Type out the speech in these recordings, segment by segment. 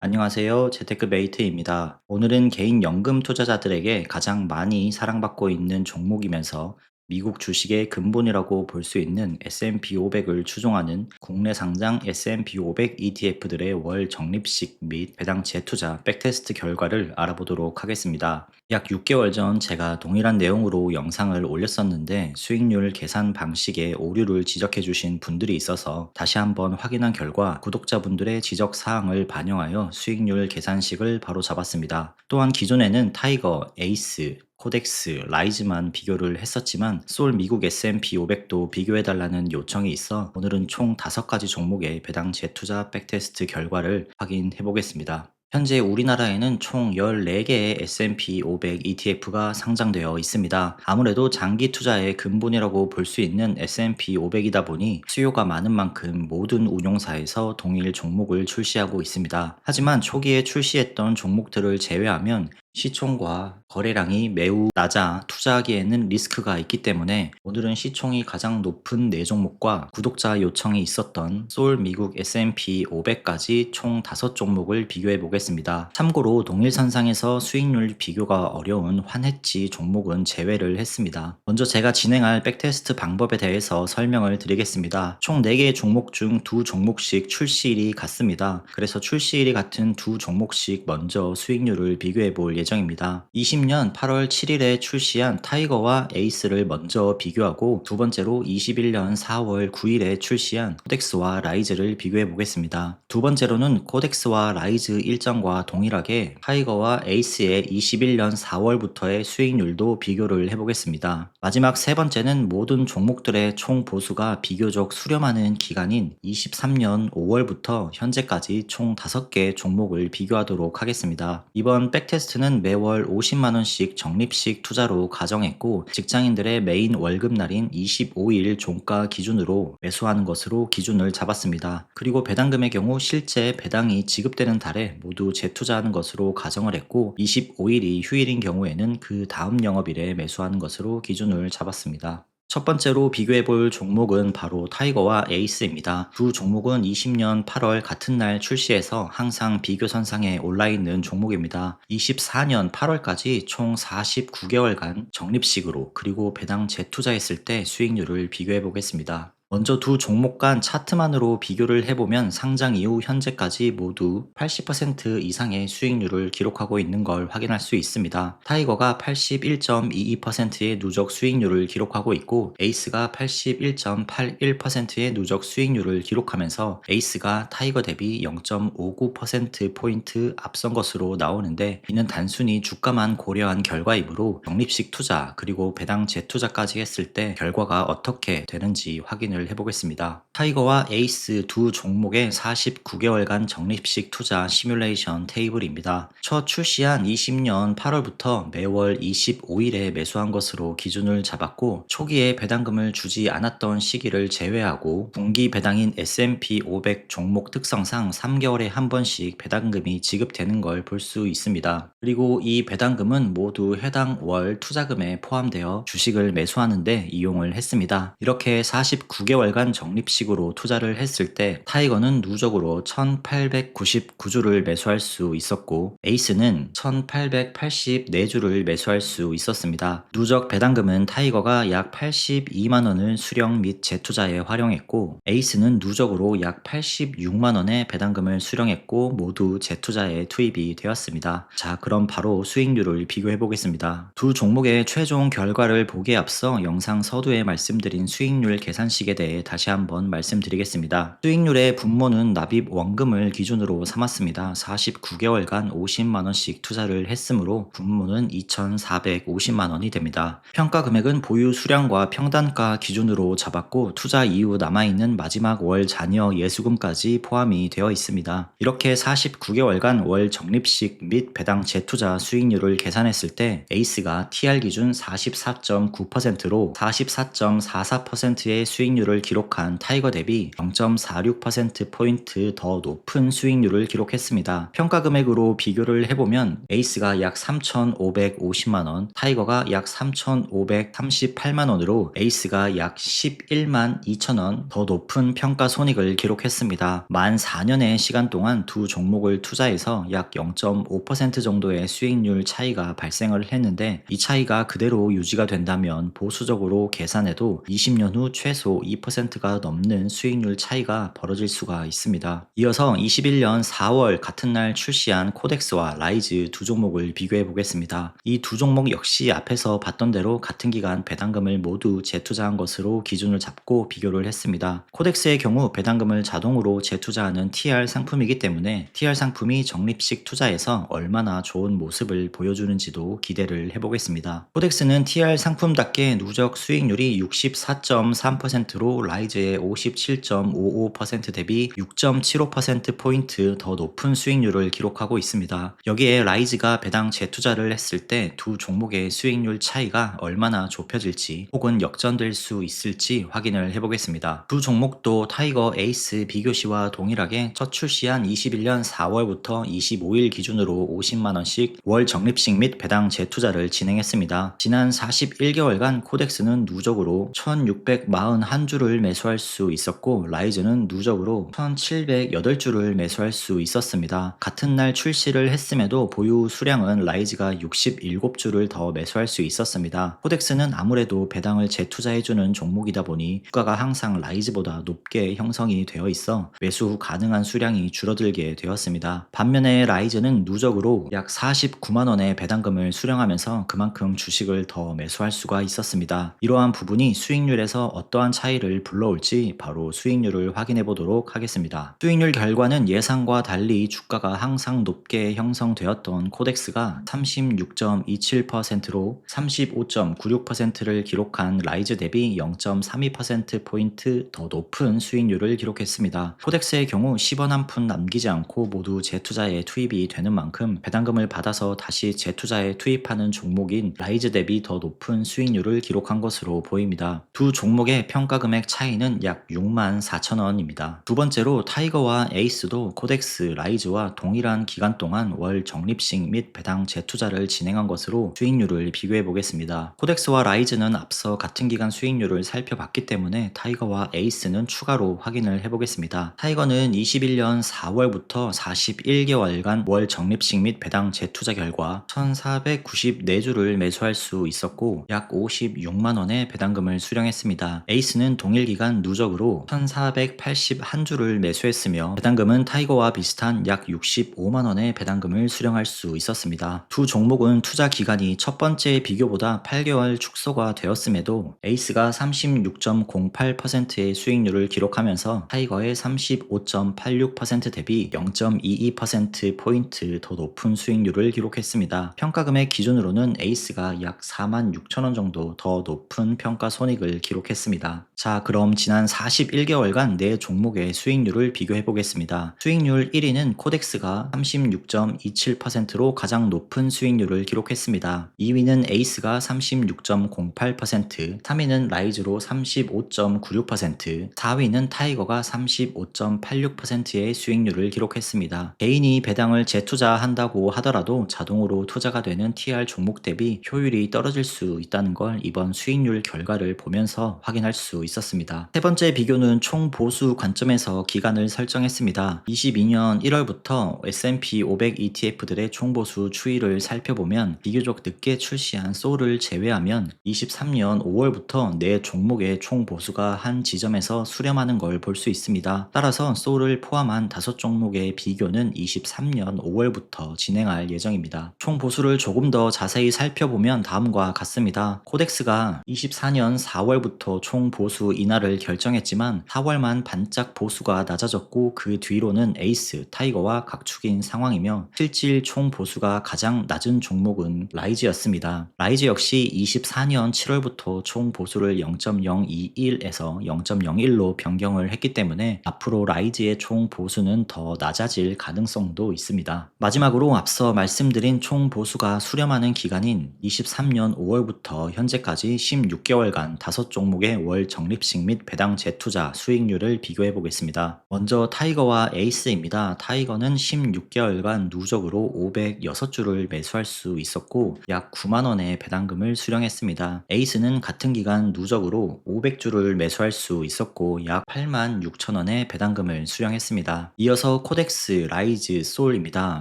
안녕하세요. 재테크 메이트입니다. 오늘은 개인 연금 투자자들에게 가장 많이 사랑받고 있는 종목이면서 미국 주식의 근본이라고 볼 수 있는 S&P 500을 추종하는 국내 상장 S&P 500 ETF들의 월 적립식 및 배당 재투자 백테스트 결과를 알아보도록 하겠습니다. 약 6개월 전 제가 동일한 내용으로 영상을 올렸었는데 수익률 계산 방식에 오류를 지적해 주신 분들이 있어서 다시 한번 확인한 결과 구독자분들의 지적 사항을 반영하여 수익률 계산식을 바로 잡았습니다. 또한 기존에는 타이거, 에이스, 코덱스, 라이즈만 비교를 했었지만 솔 미국 S&P 500도 비교해달라는 요청이 있어 오늘은 총 5가지 종목의 배당 재투자 백테스트 결과를 확인해 보겠습니다. 현재 우리나라에는 총 14개의 S&P 500 ETF가 상장되어 있습니다. 아무래도 장기 투자의 근본이라고 볼 수 있는 S&P 500이다 보니 수요가 많은 만큼 모든 운용사에서 동일 종목을 출시하고 있습니다. 하지만 초기에 출시했던 종목들을 제외하면 시총과 거래량이 매우 낮아 투자하기에는 리스크가 있기 때문에 오늘은 시총이 가장 높은 4종목과 구독자 요청이 있었던 솔 미국 S&P 500까지 총 5종목을 비교해 보겠습니다. 참고로 동일선상에서 수익률 비교가 어려운 환해지 종목은 제외를 했습니다. 먼저 제가 진행할 백테스트 방법에 대해서 설명을 드리겠습니다. 총 4개의 종목 중 2종목씩 출시일이 같습니다. 그래서 출시일이 같은 2종목씩 먼저 수익률을 비교해 볼 예정입니다. 20년 8월 7일에 출시한 타이거와 에이스를 먼저 비교하고 두 번째로 21년 4월 9일에 출시한 코덱스와 라이즈를 비교해 보겠습니다. 두 번째로는 코덱스와 라이즈 일정과 동일하게 타이거와 에이스의 21년 4월부터의 수익률도 비교를 해보겠습니다. 마지막 세 번째는 모든 종목들의 총 보수가 비교적 수렴하는 기간인 23년 5월부터 현재까지 총 5개 종목을 비교하도록 하겠습니다. 이번 백테스트는 매월 50만원씩 적립식 투자로 가정했고 직장인들의 메인 월급날인 25일 종가 기준으로 매수하는 것으로 기준을 잡았습니다. 그리고 배당금의 경우 실제 배당이 지급되는 달에 모두 재투자하는 것으로 가정을 했고 25일이 휴일인 경우에는 그 다음 영업일에 매수하는 것으로 기준을 잡았습니다. 첫 번째로 비교해 볼 종목은 바로 타이거와 에이스입니다. 두 종목은 20년 8월 같은 날 출시해서 항상 비교선상에 올라있는 종목입니다. 24년 8월까지 총 49개월간 적립식으로 그리고 배당 재투자했을 때 수익률을 비교해 보겠습니다. 먼저 두 종목 간 차트만으로 비교를 해보면 상장 이후 현재까지 모두 80% 이상의 수익률을 기록하고 있는 걸 확인할 수 있습니다. 타이거가 81.22%의 누적 수익률을 기록하고 있고 에이스가 81.81%의 누적 수익률을 기록하면서 에이스가 타이거 대비 0.59%포인트 앞선 것으로 나오는데 이는 단순히 주가만 고려한 결과이므로 적립식 투자 그리고 배당 재투자까지 했을 때 결과가 어떻게 되는지 확인을 해보겠습니다. 타이거와 에이스 두 종목의 49개월간 적립식 투자 시뮬레이션 테이블입니다. 첫 출시한 20년 8월부터 매월 25일에 매수한 것으로 기준을 잡았고 초기에 배당금을 주지 않았던 시기를 제외하고 분기 배당인 S&P 500 종목 특성상 3개월에 한 번씩 배당금이 지급되는 걸 볼 수 있습니다. 그리고 이 배당금은 모두 해당 월 투자금에 포함되어 주식을 매수하는 데 이용을 했습니다. 이렇게 49개월간 적립식으로 투자를 했을 때 타이거는 누적으로 1899주를 매수할 수 있었고 에이스는 1884주를 매수할 수 있었습니다. 누적 배당금은 타이거가 약 82만원을 수령 및 재투자에 활용했고 에이스는 누적으로 약 86만원의 배당금을 수령했고 모두 재투자에 투입이 되었습니다. 자, 그럼 바로 수익률을 비교해 보겠습니다. 두 종목의 최종 결과를 보기에 앞서 영상 서두에 말씀드린 수익률 계산식에 대해 다시 한번 말씀드리겠습니다. 수익률의 분모는 납입 원금을 기준으로 삼았습니다. 49개월간 50만원씩 투자를 했으므로 분모는 2,450만원이 됩니다. 평가 금액은 보유 수량과 평단가 기준으로 잡았고 투자 이후 남아있는 마지막 월 잔여 예수금까지 포함이 되어 있습니다. 이렇게 49개월간 월 적립식 및 배당 재투자 수익률을 계산했을 때 에이스가 TR 기준 44.9%로 44.44%의 수익률을 수익률을 기록한 타이거 대비 0.46%포인트 더 높은 수익률을 기록했습니다. 평가 금액으로 비교를 해보면 에이스가 약 3,550만원, 타이거가 약 3,538만원으로 에이스가 약 11만 2천원 더 높은 평가 손익을 기록했습니다. 만 4년의 시간 동안 두 종목을 투자해서 약 0.5% 정도의 수익률 차이가 발생을 했는데, 이 차이가 그대로 유지가 된다면 보수적으로 계산해도 20년 후 최소 2%가 넘는 수익률 차이가 벌어질 수가 있습니다. 이어서 21년 4월 같은 날 출시한 코덱스와 라이즈 두 종목을 비교해 보겠습니다. 이 두 종목 역시 앞에서 봤던 대로 같은 기간 배당금을 모두 재투자한 것으로 기준을 잡고 비교를 했습니다. 코덱스의 경우 배당금을 자동으로 재투자하는 TR 상품이기 때문에 TR 상품이 적립식 투자에서 얼마나 좋은 모습을 보여주는지도 기대를 해보겠습니다. 코덱스는 TR 상품답게 누적 수익률이 64.3%로 라이즈의 57.55% 대비 6.75%포인트 더 높은 수익률을 기록하고 있습니다. 여기에 라이즈가 배당 재투자를 했을 때 두 종목의 수익률 차이가 얼마나 좁혀질지 혹은 역전될 수 있을지 확인을 해보겠습니다. 두 종목도 타이거 에이스 비교시와 동일하게 첫 출시한 21년 4월부터 25일 기준으로 50만원씩 월 적립식 및 배당 재투자를 진행했습니다. 지난 41개월간 코덱스는 누적으로 1641주를 매수할 수 있었고, 라이즈는 누적으로 1708주를 매수할 수 있었습니다. 같은 날 출시를 했음에도 보유 수량은 라이즈가 67주를 더 매수할 수 있었습니다. 코덱스는 아무래도 배당을 재투자해주는 종목이다 보니 주가가 항상 라이즈보다 높게 형성이 되어 있어 매수 후 가능한 수량이 줄어들게 되었습니다. 반면에 라이즈는 누적으로 약 49만원의 배당금을 수령하면서 그만큼 주식을 더 매수할 수가 있었습니다. 이러한 부분이 수익률에서 어떠한 차이를 불러올지 바로 수익률을 확인해 보도록 하겠습니다. 수익률 결과는 예상과 달리 주가가 항상 높게 형성되었던 코덱스가 36.27%로 35.96%를 기록한 라이즈 대비 0.32%포인트 더 높은 수익률을 기록했습니다. 코덱스의 경우 10원 한 푼 남기지 않고 모두 재투자에 투입이 되는 만큼 배당금을 받아서 다시 재투자에 투입하는 종목인 라이즈 대비 더 높은 수익률을 기록한 것으로 보입니다. 두 종목의 평가 금액 차이는 약 6만 4천원입니다. 두 번째로 타이거와 에이스도 코덱스, 라이즈와 동일한 기간 동안 월 적립식 및 배당 재투자를 진행한 것으로 수익률을 비교해 보겠습니다. 코덱스와 라이즈는 앞서 같은 기간 수익률을 살펴봤기 때문에 타이거와 에이스는 추가로 확인을 해보겠습니다. 타이거는 21년 4월부터 41개월간 월 적립식 및 배당 재투자 결과 1494주를 매수할 수 있었고 약 56만원의 배당금을 수령했습니다. 에이스는 동일 기간 누적으로 1481주를 매수했으며 배당금은 타이거와 비슷한 약 65만원의 배당금을 수령할 수 있었습니다. 두 종목은 투자 기간이 첫 번째 비교보다 8개월 축소가 되었음에도 에이스가 36.08%의 수익률을 기록하면서 타이거의 35.86% 대비 0.22%포인트 더 높은 수익률을 기록했습니다. 평가금액 기준으로는 에이스가 약 4만 6천원 정도 더 높은 평가 손익을 기록했습니다. 자, 그럼 지난 41개월간 네 종목의 수익률을 비교해 보겠습니다. 수익률 1위는 코덱스가 36.27%로 가장 높은 수익률을 기록했습니다. 2위는 에이스가 36.08%, 3위는 라이즈로 35.96%, 4위는 타이거가 35.86%의 수익률을 기록했습니다. 개인이 배당을 재투자한다고 하더라도 자동으로 투자가 되는 TR 종목 대비 효율이 떨어질 수 있다는 걸 이번 수익률 결과를 보면서 확인할 수 있었습니다. 세 번째 비교는 총 보수 관점에서 기간을 설정했습니다. 22년 1월부터 S&P 500 ETF들의 총 보수 추이를 살펴보면 비교적 늦게 출시한 소울을 제외하면 23년 5월부터 네 종목의 총 보수가 한 지점에서 수렴하는 걸 볼 수 있습니다. 따라서 소울을 포함한 5종목의 비교는 23년 5월부터 진행할 예정입니다. 총 보수를 조금 더 자세히 살펴보면 다음과 같습니다. 코덱스가 24년 4월부터 총 보수 인하를 결정했지만 4월만 반짝 보수가 낮아졌고 그 뒤로는 에이스, 타이거와 각축인 상황이며 실질 총 보수가 가장 낮은 종목은 라이즈였습니다. 라이즈 역시 24년 7월부터 총 보수를 0.021에서 0.01로 변경을 했기 때문에 앞으로 라이즈의 총 보수는 더 낮아질 가능성도 있습니다. 마지막으로 앞서 말씀드린 총 보수가 수렴하는 기간인 23년 5월부터 현재까지 16개월간 5종목의 월 적립 적립식 및 배당 재투자 수익률을 비교해 보겠습니다. 먼저 타이거와 에이스입니다. 타이거는 16개월간 누적으로 506주를 매수할 수 있었고 약 9만 원의 배당금을 수령했습니다. 에이스는 같은 기간 누적으로 500주를 매수할 수 있었고 약 8만 6천 원의 배당금을 수령했습니다. 이어서 코덱스, 라이즈, 솔입니다.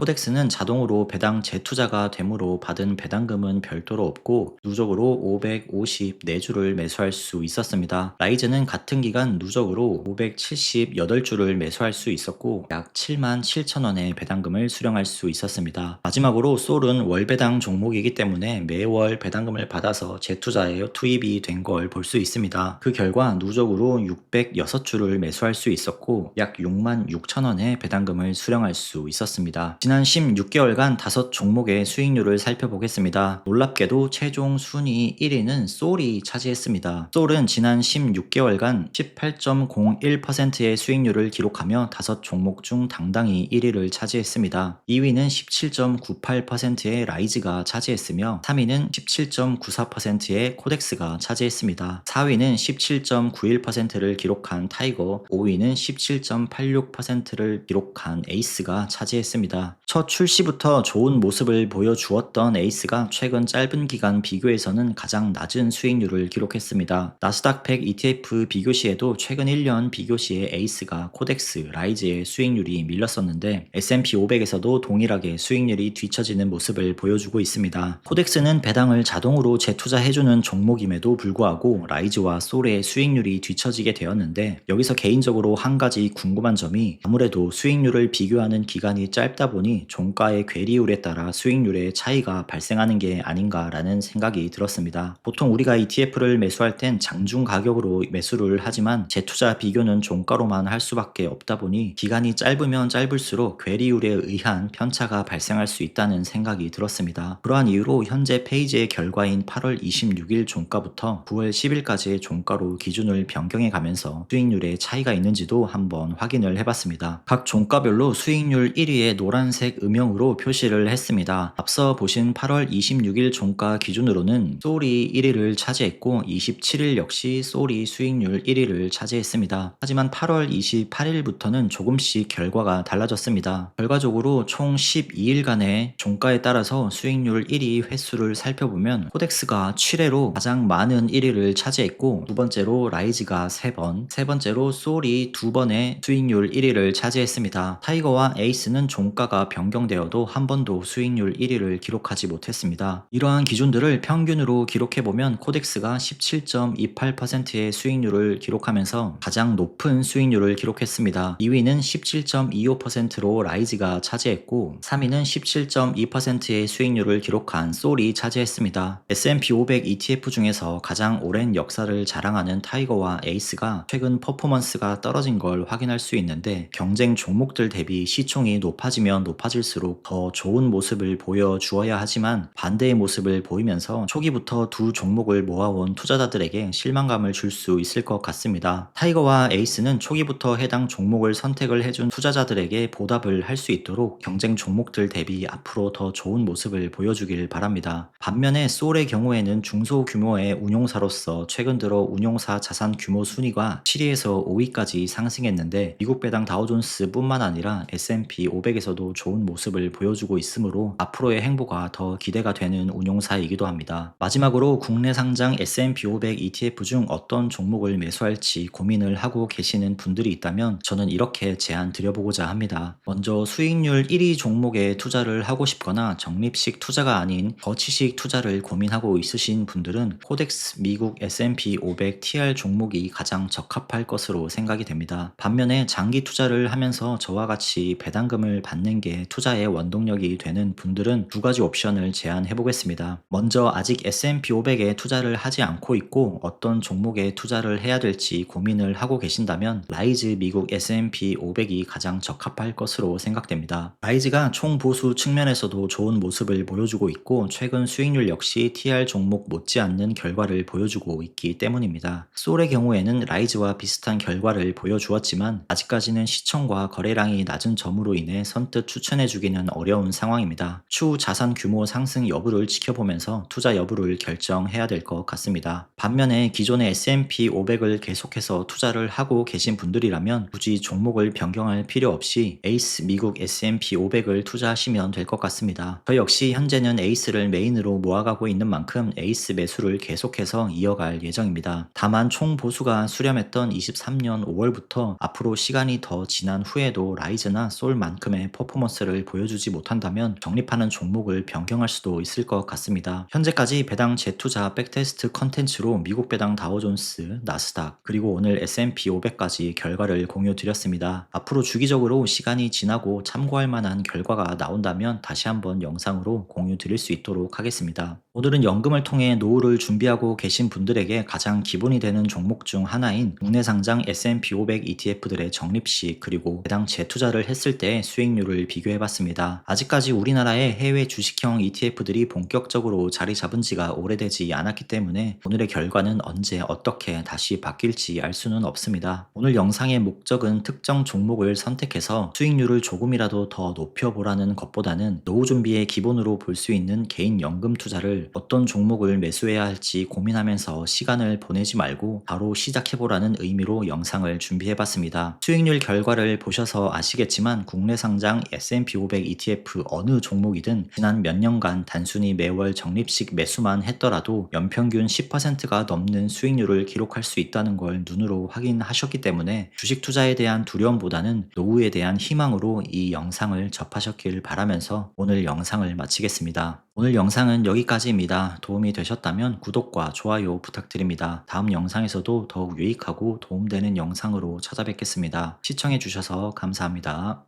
코덱스는 자동으로 배당 재투자가 되므로 받은 배당금은 별도로 없고 누적으로 554주를 매수할 수 있었습니다. 라이즈는 같은 기간 누적으로 578주를 매수할 수 있었고 약 7만 7천 원의 배당금을 수령할 수 있었습니다. 마지막으로 솔은 월배당 종목이기 때문에 매월 배당금을 받아서 재투자에 투입이 된 걸 볼 수 있습니다. 그 결과 누적으로 606주를 매수할 수 있었고 약 6만 6천 원의 배당금을 수령할 수 있었습니다. 지난 16개월간 5종목의 수익률을 살펴보겠습니다. 놀랍게도 최종 순위 1위는 솔이 차지했습니다. 솔은 지난 16개월간 18.01%의 수익률을 기록하며 5종목 중 당당히 1위를 차지했습니다. 2위는 17.98%의 라이즈가 차지했으며 3위는 17.94%의 코덱스가 차지했습니다. 4위는 17.91%를 기록한 타이거, 5위는 17.86%를 기록한 에이스가 차지했습니다. 첫 출시부터 좋은 모습을 보여주었던 에이스가 최근 짧은 기간 비교에서는 가장 낮은 수익률을 기록했습니다. 나스닥 100 ETF 비교 시에도 최근 1년 비교 시에 에이스가 코덱스, 라이즈의 수익률이 밀렸었는데 S&P 500에서도 동일하게 수익률이 뒤처지는 모습을 보여주고 있습니다. 코덱스는 배당을 자동으로 재투자해주는 종목임에도 불구하고 라이즈와 솔의 수익률이 뒤처지게 되었는데 여기서 개인적으로 한 가지 궁금한 점이 아무래도 수익률을 비교하는 기간이 짧다 보니 종가의 괴리율에 따라 수익률의 차이가 발생하는 게 아닌가라는 생각이 들었습니다. 보통 우리가 ETF를 매수할 땐 장중 가격으로 매수를 하지만 재투자 비교는 종가로만 할 수밖에 없다 보니 기간이 짧으면 짧을수록 괴리율에 의한 편차가 발생할 수 있다는 생각이 들었습니다. 그러한 이유로 현재 페이지의 결과인 8월 26일 종가부터 9월 10일까지의 종가로 기준을 변경해 가면서 수익률에 차이가 있는지도 한번 확인을 해봤습니다. 각 종가별로 수익률 1위에 노란색 음영으로 표시를 했습니다. 앞서 보신 8월 26일 종가 기준으로는 솔이 1위를 차지했고 27일 역시 솔이 수익률 1위를 차지했습니다. 하지만 8월 28일부터는 조금씩 결과가 달라졌습니다. 결과적으로 총 12일간의 종가에 따라서 수익률 1위 횟수를 살펴보면 코덱스가 7회로 가장 많은 1위를 차지했고 두 번째로 라이즈가 3번, 세 번째로 솔이 2번의 수익률 1위를 차지했습니다. 타이거와 에이스는 종가가 변경되어도 한 번도 수익률 1위를 기록하지 못했습니다. 이러한 기준들을 평균으로 기록해보면 코덱스가 17.28%의 수익률을 기록하면서 가장 높은 수익률을 기록했습니다. 2위는 17.25%로 라이즈가 차지했고 3위는 17.2%의 수익률을 기록한 솔이 차지했습니다. S&P 500 ETF 중에서 가장 오랜 역사를 자랑하는 타이거와 에이스가 최근 퍼포먼스가 떨어진 걸 확인할 수 있는데 경쟁 종목들 대비 시총이 높아지면 높아질수록 더 좋은 모습을 보여주어야 하지만 반대의 모습을 보이면서 초기부터 두 종목을 모아온 투자자들에게 실망감을 줄 수 있을 것 같습니다. 타이거와 에이스는 초기부터 해당 종목을 선택을 해준 투자자들에게 보답을 할 수 있도록 경쟁 종목들 대비 앞으로 더 좋은 모습을 보여주길 바랍니다. 반면에 솔의 경우에는 중소규모의 운용사로서 최근 들어 운용사 자산 규모 순위가 7위에서 5위까지 상승했는데 미국 배당 다우존스 뿐만 아니라 S&P 500에서도 좋은 모습을 보여주고 있으므로 앞으로의 행보가 더 기대가 되는 운용사이기도 합니다. 마지막으로 국내 상장 S&P 500 ETF 중 어떤 종목을 매수할지 고민을 하고 계시는 분들이 있다면 저는 이렇게 제안 드려보고자 합니다. 먼저 수익률 1위 종목에 투자를 하고 싶거나 적립식 투자가 아닌 거치식 투자를 고민하고 있으신 분들은 코덱스 미국 S&P 500 TR 종목이 가장 적합할 것으로 생각이 됩니다. 반면에 장기 투자를 하면서 저와 같이 배당금을 받는 게 투자의 원동력이 되는 분들은 두 가지 옵션을 제안해 보겠습니다. 먼저 아직 S&P 500에 투자를 하지 않고 있고 어떤 종목에 투자를 해야 될지 고민을 하고 계신다면 라이즈 미국 S&P 500이 가장 적합할 것으로 생각됩니다. 라이즈가 총보수 측면에서도 좋은 모습을 보여주고 있고 최근 수익률 역시 TR 종목 못지않는 결과를 보여주고 있기 때문입니다. 솔의 경우에는 라이즈와 비슷한 결과를 보여주었지만 아직까지는 시청과 거래량이 낮은 점으로 인해 선뜻 추천해주기는 어려운 상황입니다. 추후 자산 규모 상승 여부를 지켜보면서 투자 여부를 결정해야 될 것 같습니다. 반면에 기존의 S&P S&P 500을 계속해서 투자를 하고 계신 분들이라면 굳이 종목을 변경할 필요 없이 에이스 미국 S&P 500을 투자하시면 될 것 같습니다. 저 역시 현재는 에이스를 메인으로 모아가고 있는 만큼 에이스 매수를 계속해서 이어갈 예정입니다. 다만 총 보수가 수렴했던 23년 5월부터 앞으로 시간이 더 지난 후에도 라이즈나 솔만큼의 퍼포먼스를 보여주지 못한다면 적립하는 종목을 변경할 수도 있을 것 같습니다. 현재까지 배당 재투자 백테스트 컨텐츠로 미국 배당 다우존스, 나스닥, 그리고 오늘 S&P 500까지 결과를 공유 드렸습니다. 앞으로 주기적으로 시간이 지나고 참고할 만한 결과가 나온다면 다시 한번 영상으로 공유 드릴 수 있도록 하겠습니다. 오늘은 연금을 통해 노후를 준비하고 계신 분들에게 가장 기본이 되는 종목 중 하나인 국내 상장 S&P 500 ETF들의 적립식 그리고 배당 재투자를 했을 때 수익률을 비교해봤습니다. 아직까지 우리나라의 해외 주식형 ETF들이 본격적으로 자리 잡은 지가 오래되지 않았기 때문에 오늘의 결과는 언제 어떻게 다시 바뀔지 알 수는 없습니다. 오늘 영상의 목적은 특정 종목을 선택해서 수익률을 조금이라도 더 높여보라는 것보다는 노후 준비의 기본으로 볼 수 있는 개인 연금 투자를 어떤 종목을 매수해야 할지 고민하면서 시간을 보내지 말고 바로 시작해보라는 의미로 영상을 준비해봤습니다. 수익률 결과를 보셔서 아시겠지만 국내 상장 S&P 500 ETF 어느 종목이든 지난 몇 년간 단순히 매월 적립식 매수만 했더라도 연평균 10%가 넘는 수익률을 기록할 수 있다는 걸 눈으로 확인하셨기 때문에 주식 투자에 대한 두려움보다는 노후에 대한 희망으로 이 영상을 접하셨길 바라면서 오늘 영상을 마치겠습니다. 오늘 영상은 여기까지입니다. 도움이 되셨다면 구독과 좋아요 부탁드립니다. 다음 영상에서도 더욱 유익하고 도움되는 영상으로 찾아뵙겠습니다. 시청해주셔서 감사합니다.